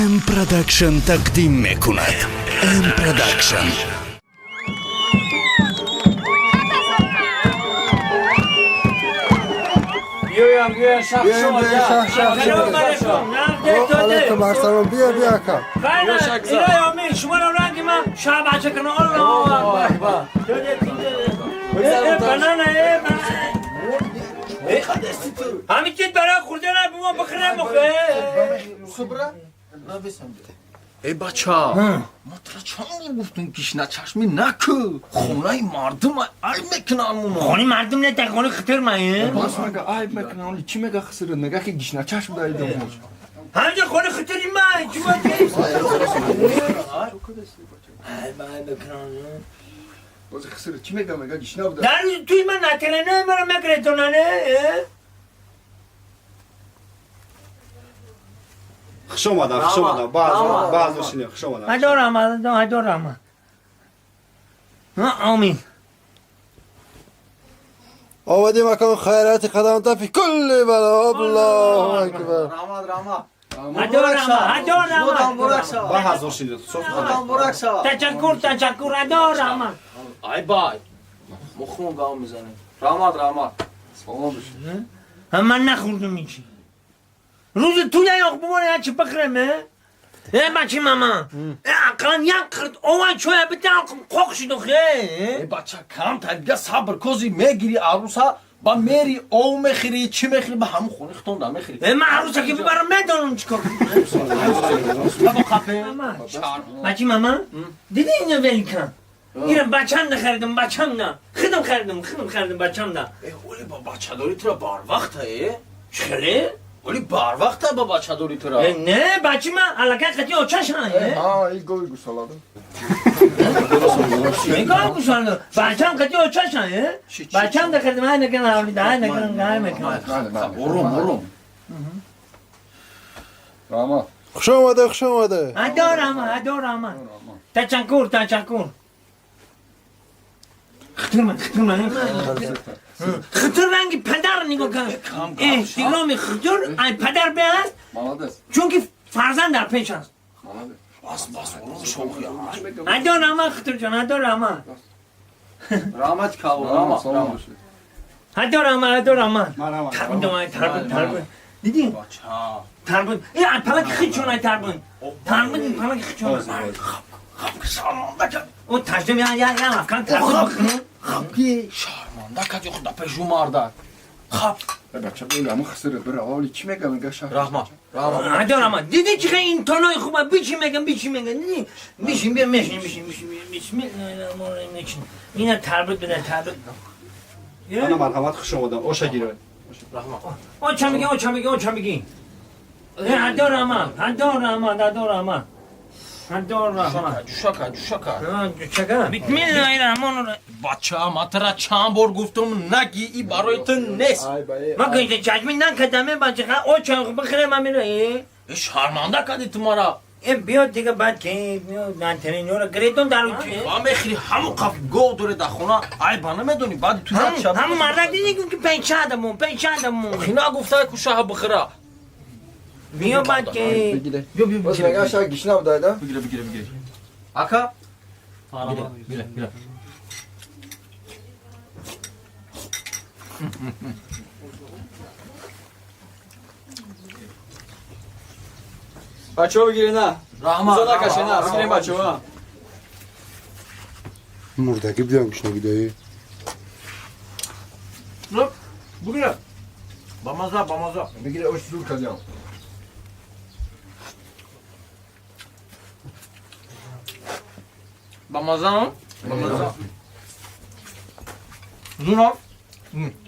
ام پروداکشن تقدیم میکند. ام پروداکشن. بیا شخ شما بیا بیا کن اینا شما رو رنگی من شب بچه کنه الله بنانه همین چیز برای خوردن بما بخره مخه ای بچه ما ترا چند گفتون گشنه چشمی نکو خونه مردم ای میکنن مونو خونی مردم نه در خونه خطر مایه باز مگه ای میکنن چی میگه خسرت میگه که گشنه چشم دایده موش همینجا خونه خطری مای چی باید باز خسرت چی میگه میگه گشنه بوده در توی من نتنه نه مرا مگره تو نه خوش اومدن بعض شینه خوش اومدن هدارم آمین آمدی مکان خیرات قدم تا فی کل بلا الله اکبر هدارم با حضور شینه تشکر هدارم ای بای مخمون گام میزنه رحمت سلام بشه من نخوردم میچی روز تو یا بمونه چی بخرمه بچه ماما اقلم یک کرد اوان چویا بتاق خوخشی دو خیلی ای بچه کم تا دیگه صبر کوزی میگیری عروسا با میری او میخری چی میخری با همون خونه ختون دا میخری من عروسا که ببرم میدانم چی کار بابا خفه بچه ماما دیدی اینو ولی کن اینو بچم نخریدم بچم نه خودم خریدم بچم نه اولی با بچه داری ترا بار وقت های چخلی؟ اولی بار وقت با بچه داری ترا نه بچه من علاقه خطی آچش نه ها ای گوی گسلاده میگم گوشان بچم خطی آچش نه بچم نخریدم های نکنم حالی ده های نکنم برم راما خوش اومده هدارم تشکر خطر رنگی پدر نگاه کن احترام خطر ای پدر به هست چون که فرزند در پیش هست بس برم شوخی هدارم خطر جان هدارم رحمت کاو هدارم تربون دیدی؟ تربون این پلک خیلی چون ای تربون پلک خیلی چون او تجربه یا افکان تربون بخونه خبگی شرمانده که خدا پیشو مرده خب بچه بگو همون خسرت بره اولی چی میگه شهر رحمت هدارم دیدی چه این تانای خوبه بیچی میگن دیدی بیشیم بیا میشین اینا تربیت بده انا مرحمت خوش اومدن اوشا گیره رحمت او چه میگی هدارم جوشکا بیتمین بچه ما ترا چند بار گفتم نگی ای برای تو نیست ما که چشمی نکدمه بچه او چه بخیره من میره شرمانده کردی تو مرا بیاد دیگه بعد که نانتنین رو گریدون دارو چیه با میخری همون قف گو دوره در خونه ای با نمیدونی بعد تو همون مرد دیدی که پیچادمون خینا گفته که شاه بخیره بیا بعد که بیا بس مگه شهر گشنه بوده بگیره اکا بگیره بچه ها بگیری نه رحمت زا نکشه نه بگیریم بچه ها مردگی بیدیم گشنه گیدایی بگیره با مزه بگیره اوش زور کردیم با مزه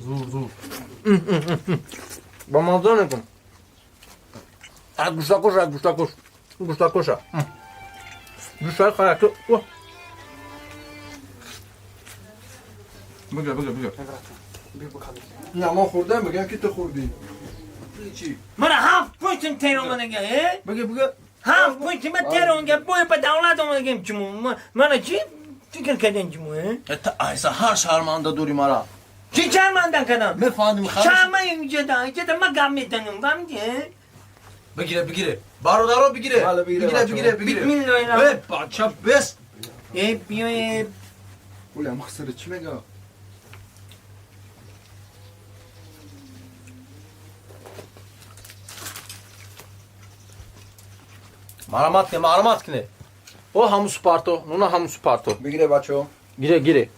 زور با مزه نکن گوشتا کشا گوشتا خواهد تو بگیر نه ما خورده میگم که تو خوردی چی؟ مرا 7 پوینت تیرون منگه بگیر 7 پوینت من تیرون گه بوی پا دولت منگه چمون من چی فکر کردن چمون تا ایسا هر شرمانده دوری مرا چی شرمنده کردم میفهمی خواهد شرمه اینجا دا ما گم میتنم فهمیدی بگیره برادرها بگیره بله، بگیره، بگیره Bismillah. ای بچه بس Hep ولی مخسر چی میگه؟ مرامت کنه او همون سپارتو نونا همون سپارتو بگیره بچه. گیره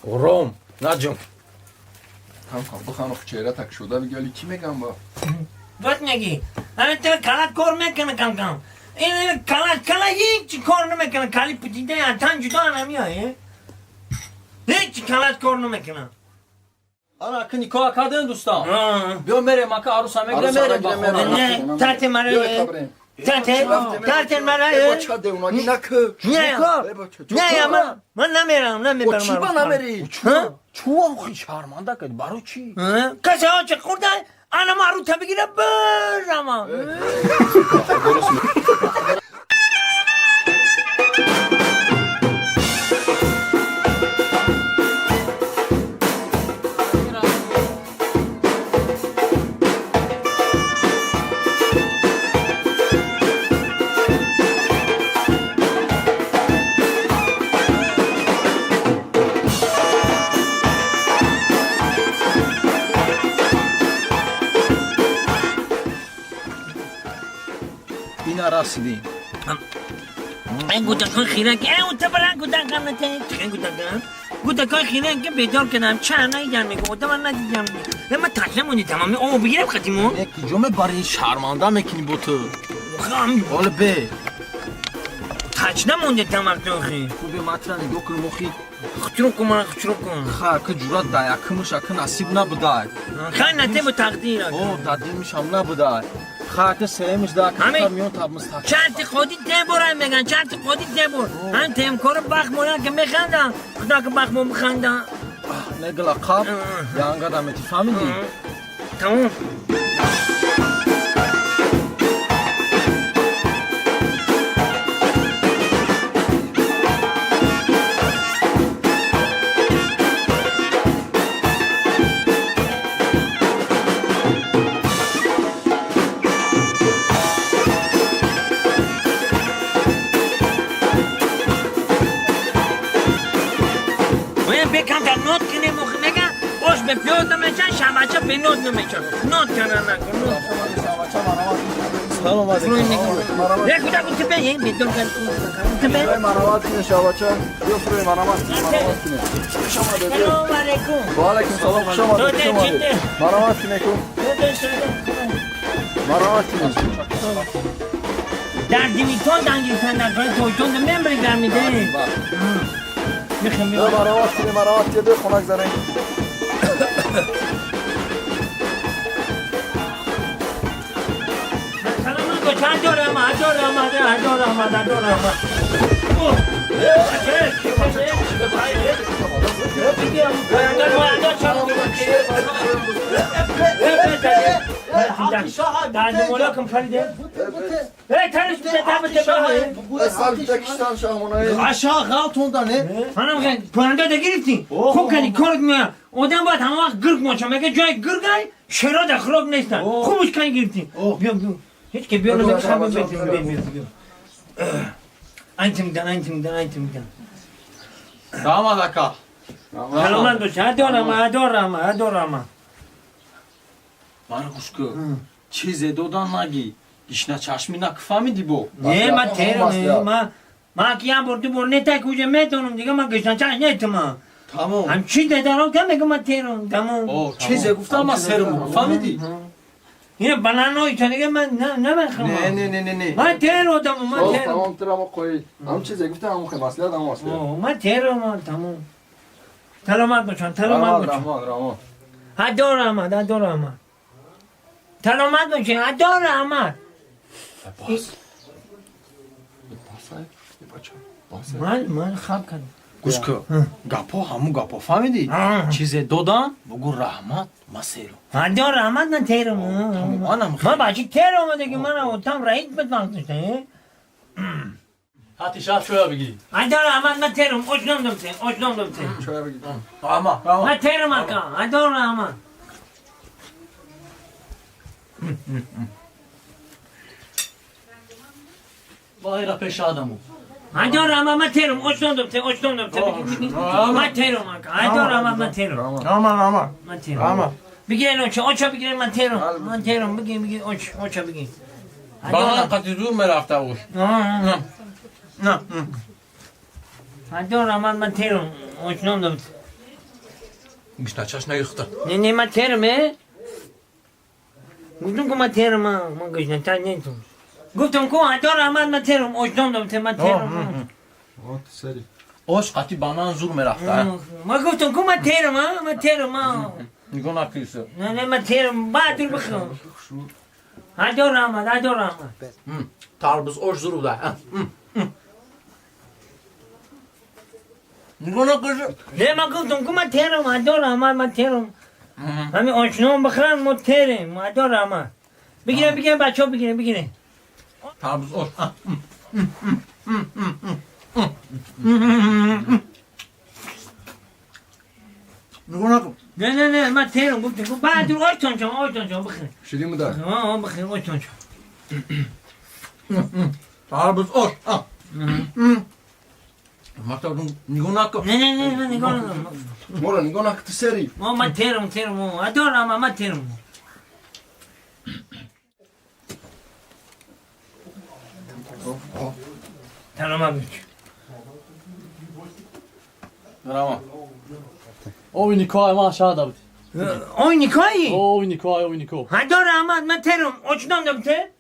روم نجم هم کن بخوام چهره تک شده بگی ولی چی میگم با؟ Wat negi? Hani te kalat kor mekene kankam. Kalat hiç kor mekene kali putide ya tan juda anamıyor ya. Hiç kalat kor mekene. انا کنی که کردن دوستان Ha. بیا میره مکه عروس هم میگیره میره با خونه. Ne? Tate mara. Tate mara. بچه ده اونا گی نکه. Ne ya man? Man namiram با چی با نمیری؟ چو آخی شرمنده کردی برای چی؟ Kasa o çakurda ana maru tabi gire bır ama. این رسیدیم این گوتکان خیره که اون تبرن گوتکان نته چه گوتکان گوتکان خیره که بیدار کردم چند نیدن میگه اوتا من ندیدم میگه من تشنمونی تمامی او بگیرم خطیمون یکی جمعه برای شرمنده میکنی با تو خواهم حالا به تشنمونی تمام تو خی خوبی مطرح نگاه کن مخی خطرو کن خواه که جورت ده یکمش اکه نصیب نبوده خیلی نته با تقدیر او تقدیمش هم نبوده خواه که سهمش ده همین. که میون تب مستقیم چند خودی تبورم میگن چند خودی تبور هم تیمکار بخ مونن که میخندن خدا که بخ مون بخندن نگه لقب یا انقدر میتی فهمیدی؟ تمام بکم در نوت کنی مخنگه باش به پیاد نمیچن شمچه به نوت نمیچن نوت کنن نکن نوت سلام فروی نگو یک کتا کتا بگیم بیدون کن کتا بگیم مرامت کنه شبچه. بیا فروی مرامت کنه. سلام علیکم و علیکم سلام خوش آمده. تو ده چیده مرامت کنه کن. تو ده شده مرامت کنه. در دیمیتون دنگیتن نکنه تویتون ده ممبری در میده میخوام بیا مرامت کنه بیا خونک زنه. سلام علیکم چند دارم سال تکشتن شامونایی. aşağı galtonda ne? Hanım کننده ده گرفتین خوب کنی کارت میاد آدم باید همه وقت گرگ ماشه مگه جای گرگای شیرا در خراب نیستن خوبش کنی گرفتین بیا هیچ که بیا نمیشه همه بیا انتم دن Damat aka. سلامت باشه ادارم Bana kuşku. Çize dodan nagi. İşine çeşmine kıfamidi bu. نه من تهرانه ما کیا بردی برنه تا کجا میتونم دیگه من گشتن چه نیتم Tamam. هم چی دارم که میگم من تهران تمام O çize gufta ama serum. Famidi. اینه بنانوی چه دیگه من نمیخوام Ne. من تهرانم من تهران تمام ترامو کوی. هم چیزی گفتم هم خیلی مسئله دارم مسئله. من تهران تمام سلامت باشن رحمان. ادارم سلامت باشین ادارم من خواب کردم Kuşku. Gapo hamu gapo. Famidi. Çize dodan bugu rahmat maseru. ادارم نه تهران Anam. من بچه تهران دیگه من اوتام رئیس بدم Hadi şah şöyle bir gidin. ادارم نه تهران اوجنم شویه بگید. Ama. من تهران کن ادارم Bayra peş adamı. Hadi ama materum, oçtondum te. Materum, hadi ama materum. Aman. Materum. Bir giren oça bir giren materum. Materum, bir giren oça bir giren. Bana katılıyor merakta olur. Hadi ama materum, oçtondum. Gişna çaş ne yıktı? Ne materum he? Gudun ku materum ha, magajna tanento. Guftum ku hadi ama materum, oçtondum te materum. Oş katı bana zur merakta. Ma guftum ku materum ha, materum ha. Nikon akısı. Ne materum, batur bakın. Hadi ama. Tarbız oş zuru da. Nikon akısı. Ne ma guftum ku materum, hadi ama materum. Hami oçnon bakran materum, hadi ama. Bir giren bacho bir giren. Tarbız oş. Nikon akısı. Ne materum guftum ku batur oçton bakın. Şey diyeyim mi daha? Bakın oçton. Tarbız oş. Matadun nikon akısı. Ne gonna. Mora, nikon akıtı seri. O materum, hadi ama materum. Tamam abi. Bravo. Oy Nikoy ma aşağıda. Oy Nikoy. Oy Nikoy. Hadi ama materum, oçnon da bite.